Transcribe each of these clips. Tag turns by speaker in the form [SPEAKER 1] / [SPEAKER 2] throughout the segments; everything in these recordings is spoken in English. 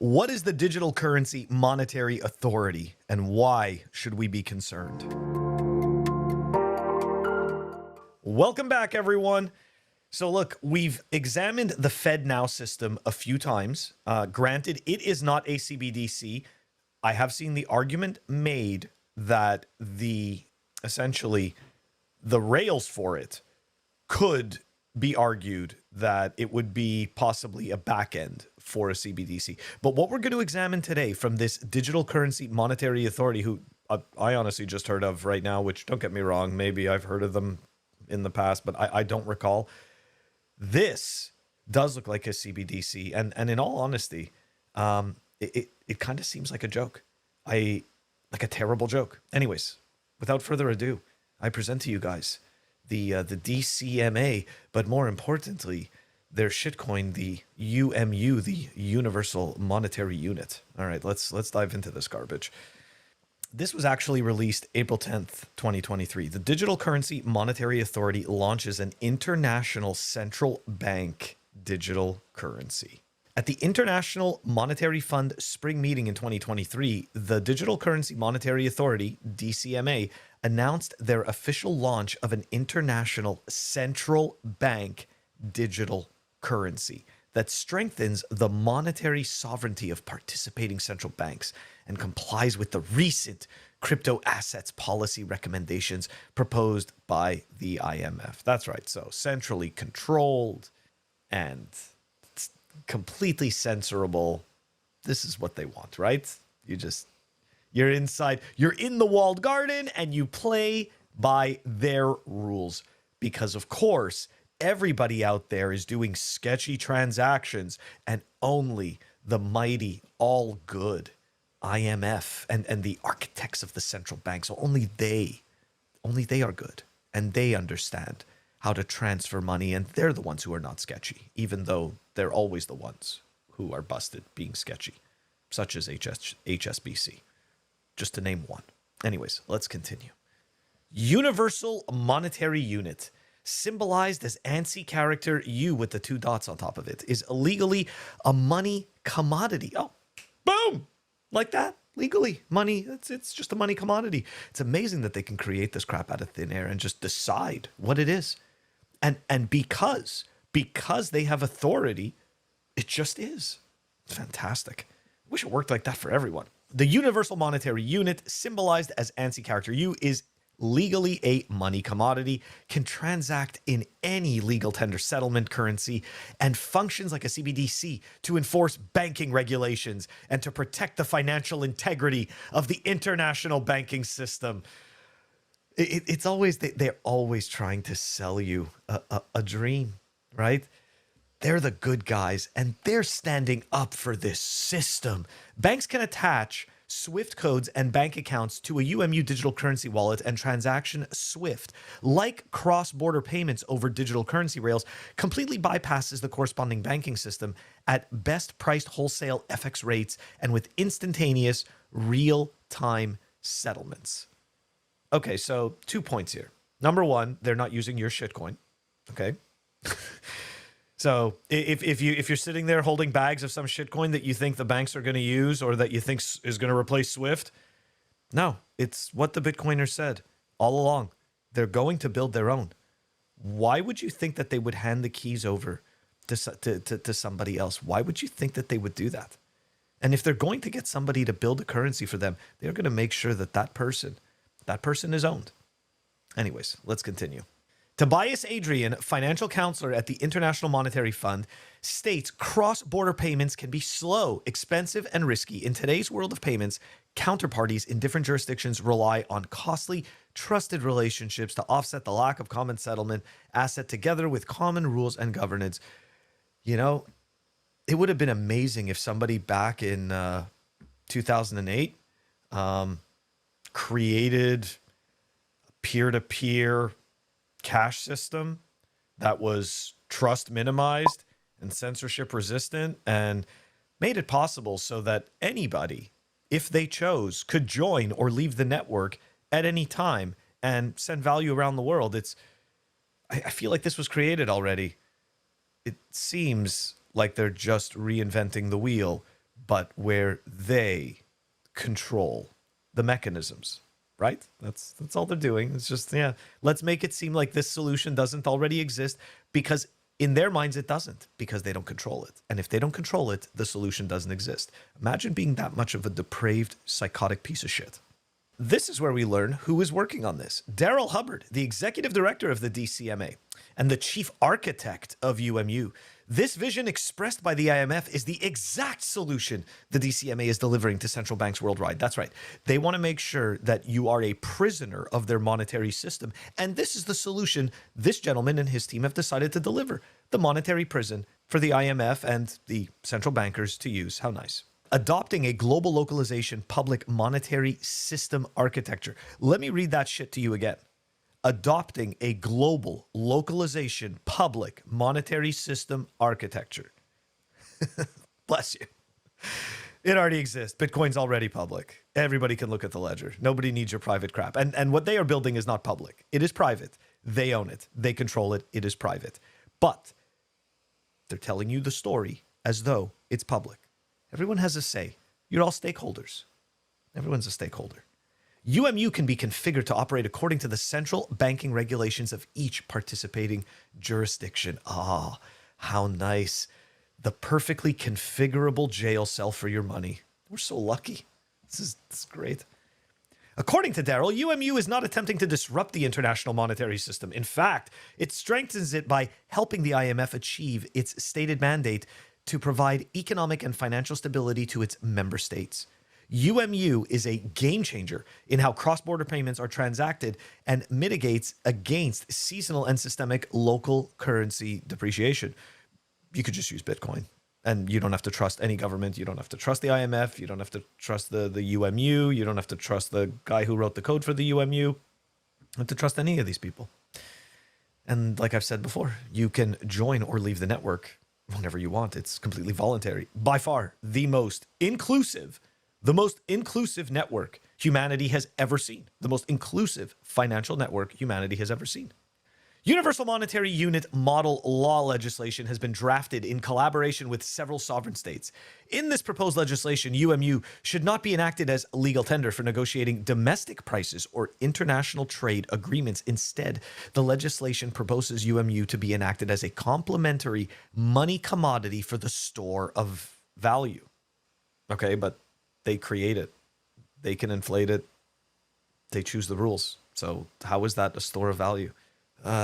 [SPEAKER 1] What is the Digital Currency Monetary Authority, and why should we be concerned? Welcome back, everyone. So look, we've examined the FedNow system a few times. Granted, it is not a CBDC. I have seen the argument made that essentially the rails for it could be argued that it would be possibly a backend for a CBDC. But what we're going to examine today from this Digital Currency Monetary Authority, who I honestly just heard of right now, which, don't get me wrong, maybe I've heard of them in the past, but I don't recall. This does look like a CBDC, and in all honesty, it kind of seems like a joke. Like a terrible joke. Anyways, without further ado, I present to you guys the DCMA, but more importantly, their shitcoin, the UMU, the Universal Monetary Unit. All right, let's dive into this garbage. This was actually released April 10th, 2023. The Digital Currency Monetary Authority launches an international central bank digital currency. At the International Monetary Fund spring meeting in 2023, the Digital Currency Monetary Authority, DCMA, announced their official launch of an international central bank digital currency that strengthens the monetary sovereignty of participating central banks and complies with the recent crypto assets policy recommendations proposed by the IMF. That's right. So centrally controlled and completely censorable. This is what they want, right? You're inside, you're in the walled garden, and you play by their rules because, of course, everybody out there is doing sketchy transactions, and only the mighty, all good IMF and the architects of the central bank, so only they are good, and they understand how to transfer money, and they're the ones who are not sketchy, even though they're always the ones who are busted being sketchy, such as HSBC, just to name one. Anyways, let's continue. Universal Monetary Unit, symbolized as ANSI character U with the two dots on top of it, is legally a money commodity. Oh, boom! Like that. Legally, money, it's just a money commodity. It's amazing that they can create this crap out of thin air and just decide what it is. And because they have authority, it just is. Fantastic. Wish it worked like that for everyone. The Universal Monetary Unit, symbolized as ANSI character U, is legally a money commodity, can transact in any legal tender settlement currency, and functions like a CBDC to enforce banking regulations and to protect the financial integrity of the international banking system. It's always, they're always trying to sell you a dream, right? They're the good guys, and they're standing up for this system. Banks can attach SWIFT codes and bank accounts to a UMU digital currency wallet, and transaction SWIFT, like cross-border payments over digital currency rails, completely bypasses the corresponding banking system at best-priced wholesale FX rates and with instantaneous real-time settlements. Okay, so 2 points here. Number one, they're not using your shitcoin. Okay. So if you're sitting there holding bags of some shitcoin that you think the banks are going to use or that you think is going to replace SWIFT, no, it's what the Bitcoiners said all along. They're going to build their own. Why would you think that they would hand the keys over to somebody else? Why would you think that they would do that? And if they're going to get somebody to build a currency for them, they're going to make sure that that person is owned. Anyways, let's continue. Tobias Adrian, financial counselor at the International Monetary Fund, states cross-border payments can be slow, expensive, and risky. In today's world of payments, counterparties in different jurisdictions rely on costly, trusted relationships to offset the lack of common settlement asset together with common rules and governance. You know, it would have been amazing if somebody back in 2008 created a peer-to-peer cash system that was trust minimized and censorship resistant and made it possible so that anybody, if they chose, could join or leave the network at any time and send value around the world. I feel like this was created already. It seems like they're just reinventing the wheel, but where they control the mechanisms, right? That's all they're doing. It's just, yeah, let's make it seem like this solution doesn't already exist, because in their minds it doesn't, because they don't control it. And if they don't control it, the solution doesn't exist. Imagine being that much of a depraved, psychotic piece of shit. This is where we learn who is working on this. Daryl Hubbard, the executive director of the DCMA and the chief architect of UMU. This vision expressed by the IMF is the exact solution the DCMA is delivering to central banks worldwide. That's right. They want to make sure that you are a prisoner of their monetary system. And this is the solution this gentleman and his team have decided to deliver. The monetary prison for the IMF and the central bankers to use. How nice. Adopting a global localization public monetary system architecture. Let me read that shit to you again. Adopting a global localization public monetary system architecture. Bless you. It already exists. Bitcoin's already public. Everybody can look at the ledger. Nobody needs your private crap. And what they are building is not public. It is private. They own it. They control it. It is private. But they're telling you the story as though it's public. Everyone has a say. You're all stakeholders. Everyone's a stakeholder. UMU can be configured to operate according to the central banking regulations of each participating jurisdiction. Ah, how nice. The perfectly configurable jail cell for your money. We're so lucky. This is great. According to Daryl, UMU is not attempting to disrupt the international monetary system. In fact, it strengthens it by helping the IMF achieve its stated mandate to provide economic and financial stability to its member states. UMU is a game changer in how cross-border payments are transacted and mitigates against seasonal and systemic local currency depreciation. You could just use Bitcoin, and you don't have to trust any government. You don't have to trust the IMF. You don't have to trust the UMU. You don't have to trust the guy who wrote the code for the UMU. You don't have to trust any of these people. And like I've said before, you can join or leave the network whenever you want. It's completely voluntary. By far, the most inclusive network humanity has ever seen. The most inclusive financial network humanity has ever seen. Universal Monetary Unit model law legislation has been drafted in collaboration with several sovereign states. In this proposed legislation, UMU should not be enacted as legal tender for negotiating domestic prices or international trade agreements. Instead, the legislation proposes UMU to be enacted as a complementary money commodity for the store of value. Okay, but they create it. They can inflate it. They choose the rules. So how is that a store of value?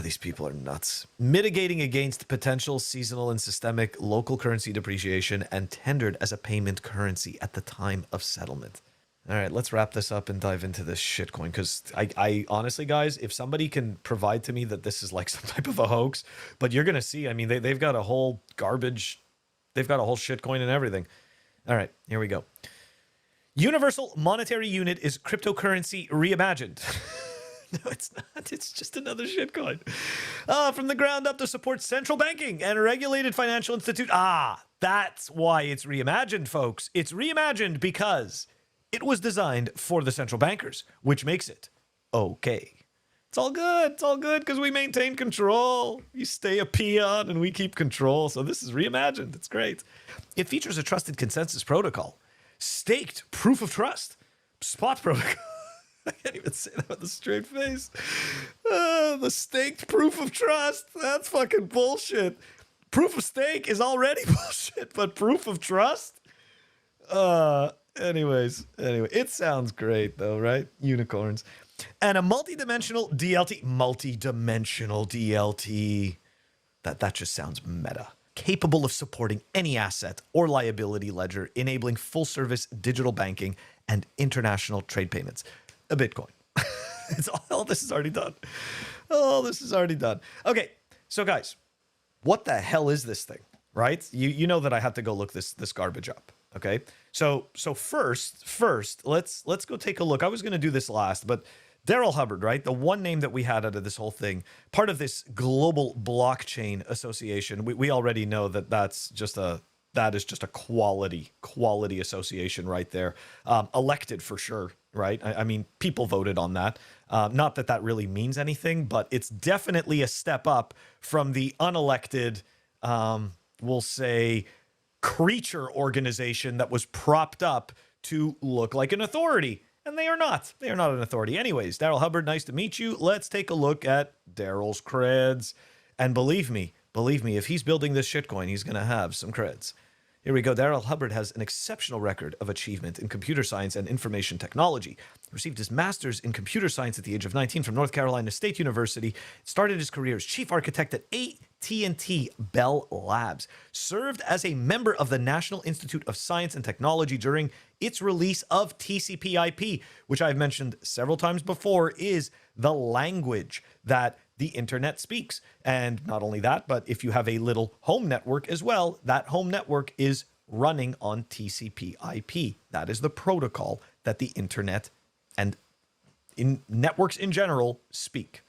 [SPEAKER 1] These people are nuts. Mitigating against potential seasonal and systemic local currency depreciation and tendered as a payment currency at the time of settlement. All right, let's wrap this up and dive into this shitcoin, because I honestly, guys, if somebody can provide to me that this is like some type of a hoax, but you're going to see, I mean, they've got a whole garbage, they've got a whole shitcoin and everything. All right, here we go. Universal Monetary Unit is cryptocurrency reimagined. No, it's not. It's just another shitcoin. From the ground up to support central banking and regulated financial institute. That's why it's reimagined, folks. It's reimagined because it was designed for the central bankers, which makes it okay. It's all good. It's all good because we maintain control. You stay a peon and we keep control. So this is reimagined. It's great. It features a trusted consensus protocol, staked proof of trust, spot protocol. I can't even say that with a straight face. The staked proof of trust. That's fucking bullshit. Proof of stake is already bullshit, but proof of trust? Anyway, it sounds great though, right? Unicorns. And a multidimensional DLT. Multidimensional DLT. That just sounds meta. Capable of supporting any asset or liability ledger, enabling full service digital banking and international trade payments. A Bitcoin. It's all this is already done. Oh, this is already done. Okay, so guys, what the hell is this thing, right? You know that I had to go look this garbage up. Okay, so first let's go take a look. I was going to do this last, but Daryl Hubbard, right? The one name that we had out of this whole thing, part of this global blockchain association. We already know that that is just a quality association right there. Elected for sure, right? I mean, people voted on that. Not that that really means anything, but it's definitely a step up from the unelected, we'll say, creature organization that was propped up to look like an authority. And they are not. They are not an authority. Anyways, Daryl Hubbard, nice to meet you. Let's take a look at Daryl's creds. And believe me, if he's building this shitcoin, he's going to have some creds. Here we go. Daryl Hubbard has an exceptional record of achievement in computer science and information technology. He received his master's in computer science at the age of 19 from North Carolina State University. Started his career as chief architect at AT&T Bell Labs. Served as a member of the National Institute of Science and Technology during its release of TCP/IP, which I've mentioned several times before, is the language that the internet speaks. And not only that, but if you have a little home network as well, that home network is running on TCP/IP. That is the protocol that the internet and in networks in general speak.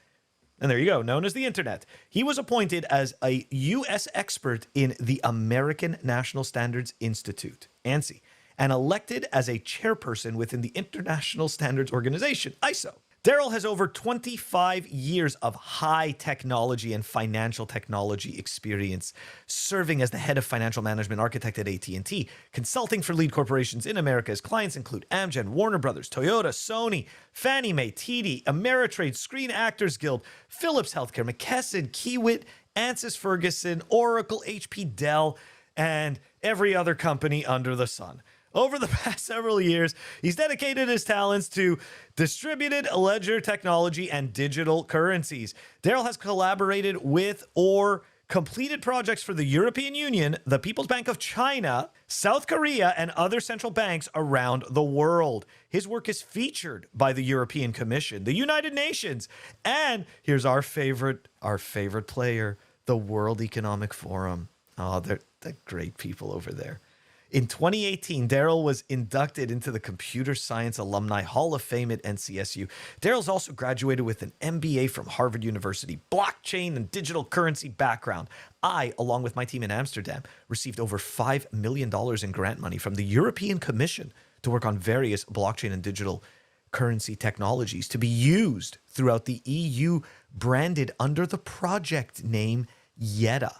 [SPEAKER 1] And there you go, known as the internet. He was appointed as a U.S. expert in the American National Standards Institute, ANSI, and elected as a chairperson within the International Standards Organization, ISO. Daryl has over 25 years of high technology and financial technology experience, serving as the head of financial management architect at AT&T, consulting for lead corporations in America. His clients include Amgen, Warner Brothers, Toyota, Sony, Fannie Mae, TD, Ameritrade, Screen Actors Guild, Philips Healthcare, McKesson, Kiewit, Ansys Ferguson, Oracle, HP, Dell, and every other company under the sun. Over the past several years, he's dedicated his talents to distributed ledger technology and digital currencies. Daryl has collaborated with or completed projects for the European Union, the People's Bank of China, South Korea, and other central banks around the world. His work is featured by the European Commission, the United Nations, and here's our favorite player, the World Economic Forum. Oh, they're great people over there. In 2018, Daryl was inducted into the Computer Science Alumni Hall of Fame at NCSU. Daryl's also graduated with an MBA from Harvard University, blockchain and digital currency background. I, along with my team in Amsterdam, received over $5 million in grant money from the European Commission to work on various blockchain and digital currency technologies to be used throughout the EU, branded under the project name Yetta.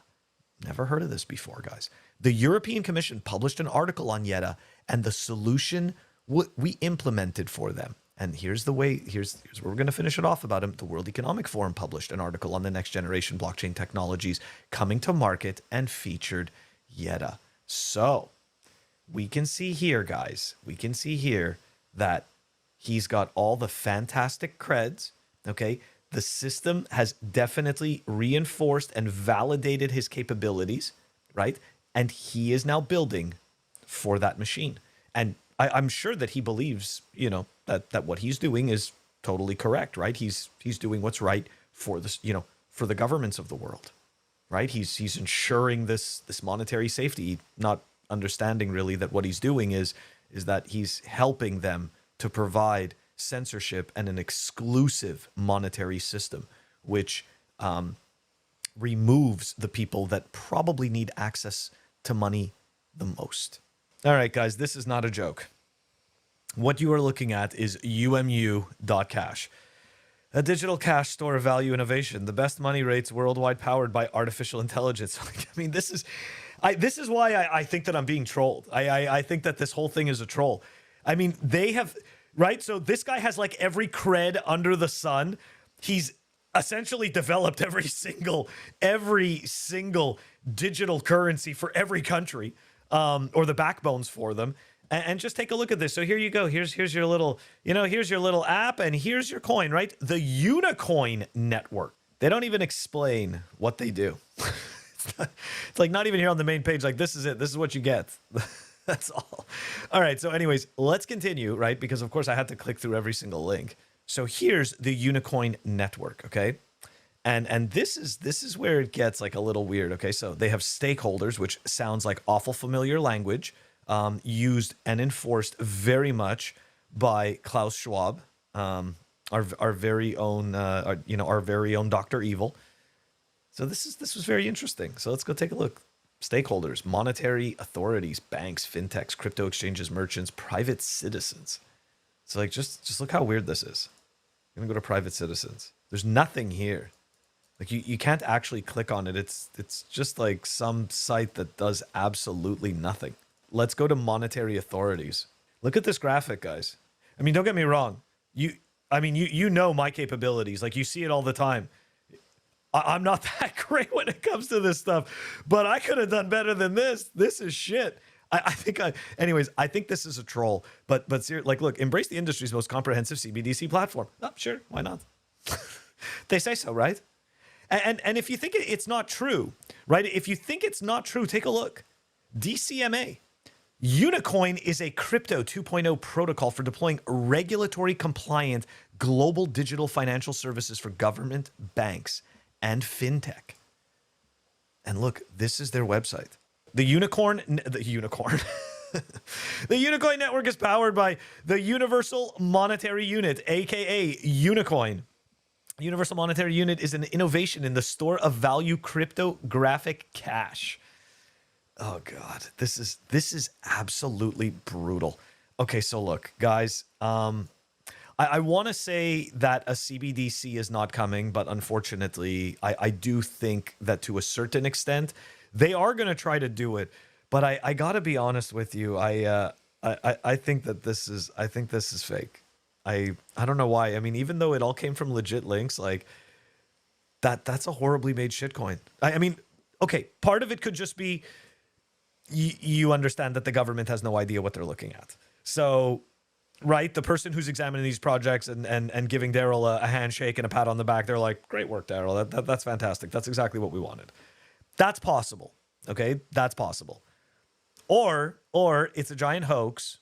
[SPEAKER 1] Never heard of this before, guys. The European Commission published an article on Yetta and the solution we implemented for them. And here's where we're going to finish it off about him. The World Economic Forum published an article on the next generation blockchain technologies coming to market and featured Yetta. So we can see here, guys, that he's got all the fantastic creds, okay? The system has definitely reinforced and validated his capabilities, right? And he is now building for that machine. And I'm sure that he believes, that what he's doing is totally correct, right? He's doing what's right for this, for the governments of the world, right? He's ensuring this monetary safety, not understanding really that what he's doing is that he's helping them to provide censorship and an exclusive monetary system, which removes the people that probably need access to money the most. All right, guys, this is not a joke. What you are looking at is UMU.cash, a digital cash store of value innovation, the best money rates worldwide powered by artificial intelligence. I mean, this is why I think that I'm being trolled. I think that this whole thing is a troll. I mean, they have, right? So this guy has like every cred under the sun. He's essentially developed every single digital currency for every country, or the backbones for them. And just take a look at this. So here you go. Here's your little, here's your little app, and here's your coin, right? The Unicoin network. They don't even explain what they do. It's like not even here on the main page. Like, this is it. This is what you get. That's all. All right. So anyways, let's continue, right? Because of course I had to click through every single link. So here's the Unicoin network, okay? And this is where it gets like a little weird, okay? So they have stakeholders, which sounds like awful familiar language, used and enforced very much by Klaus Schwab, our very own Dr. Evil. So this was very interesting. So let's go take a look. Stakeholders, monetary authorities, banks, fintechs, crypto exchanges, merchants, private citizens. So like, just look how weird this is. I'm gonna go to private citizens. There's nothing here. Like you can't actually click on it. It's just like some site that does absolutely nothing. Let's go to monetary authorities. Look at this graphic, guys. I mean, don't get me wrong. You know my capabilities. Like, you see it all the time. I'm not that great when it comes to this stuff, but I could have done better than this. This is shit. Anyways, I think this is a troll. But like, look, embrace the industry's most comprehensive CBDC platform. Oh, sure, why not? They say so, right? And if you think it's not true, right? If you think it's not true, take a look. DCMA. Unicoin is a crypto 2.0 protocol for deploying regulatory compliant global digital financial services for government, banks, and fintech. And look, this is their website. The Unicoin network is powered by the Universal Monetary Unit, aka Unicoin. Universal Monetary Unit is an innovation in the store of value cryptographic cash. Oh God, this is absolutely brutal. Okay, so look, guys, I want to say that a CBDC is not coming, but unfortunately, I do think that to a certain extent, they are going to try to do it. But I got to be honest with you, I think that this is fake. I don't know why. I mean, even though it all came from legit links, like that's a horribly made shitcoin. I mean, okay, part of it could just be you understand that the government has no idea what they're looking at. So, right, the person who's examining these projects and giving Daryl a handshake and a pat on the back, they're like, great work, Daryl. That's fantastic. That's exactly what we wanted. That's possible. Okay, that's possible. Or it's a giant hoax.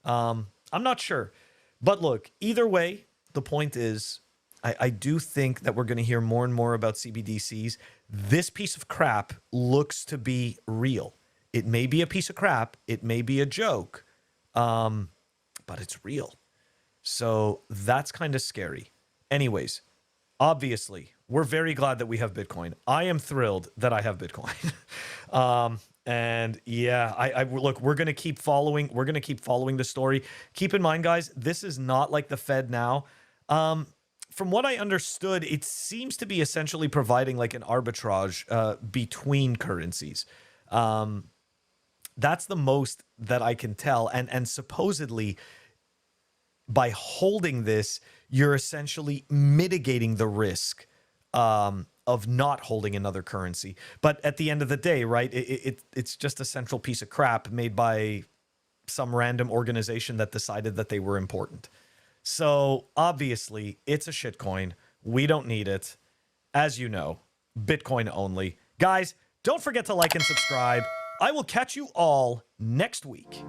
[SPEAKER 1] I'm not sure. But look, either way, the point is, I do think that we're going to hear more and more about CBDCs. This piece of crap looks to be real. It may be a piece of crap. It may be a joke, but it's real. So that's kind of scary. Anyways, obviously, we're very glad that we have Bitcoin. I am thrilled that I have Bitcoin. And yeah, I look, we're going to keep following. We're going to keep following the story. Keep in mind, guys, this is not like the Fed now. From what I understood, it seems to be essentially providing like an arbitrage between currencies. That's the most that I can tell. And supposedly, by holding this, you're essentially mitigating the risk of not holding another currency. But at the end of the day, right, it's just a central piece of crap made by some random organization that decided that they were important. So obviously, it's a shitcoin. We don't need it. As you know, Bitcoin only. Guys, don't forget to like and subscribe. I will catch you all next week.